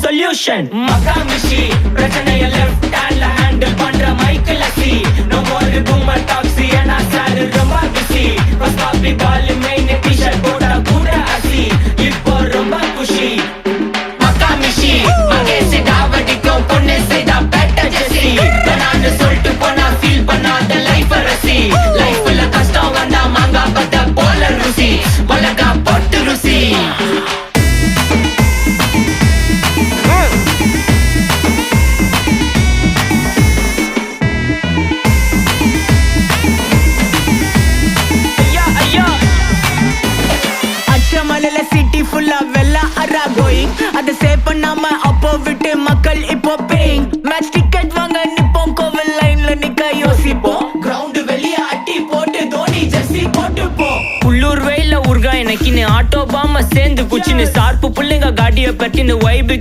solution. Makamishi பிரச்சனைய left handல handle பண்ற Michael அசி. No more boomer toxic and sad ரொம்ப busy. First copy ball main t-shirt போட்டா கூட அசி. இப்போ ரொம்ப குஷி. Makamishi மகேசி டாவடிக்கும் பொண்ணு செய்தா better ஜெசி. நானு சொல்லிட்டு போனா feel பண்ணாத life ரசி. லைஃப்ல கஷ்டம் வந்தா மாங்கா பத்த போல ருசி. மலகா போட்டு ருசி. சிட்டி ஃபுல்லா வெள்ள அரா கோயிங் அத சேவ் பண்ணாம அப்போ விட்டு மக்கள் இப்போ பேயிங் மேட்ச் டிக்கெட் வாங்க நிப்போம் கோவில் லைன்ல நிக்க யோசிப்போம் கிரவுண்ட் வெளிய அட்டி போட்டு தோனி ஜெர்சி போட்டு போ உள்ளூர் வெயில ஊர்கா எனக்குன்னு ஆட்டோ பாம சேர்ந்து குச்சின்னு சார்பு புள்ளைங்க காடிய பத்தின்னு வைபு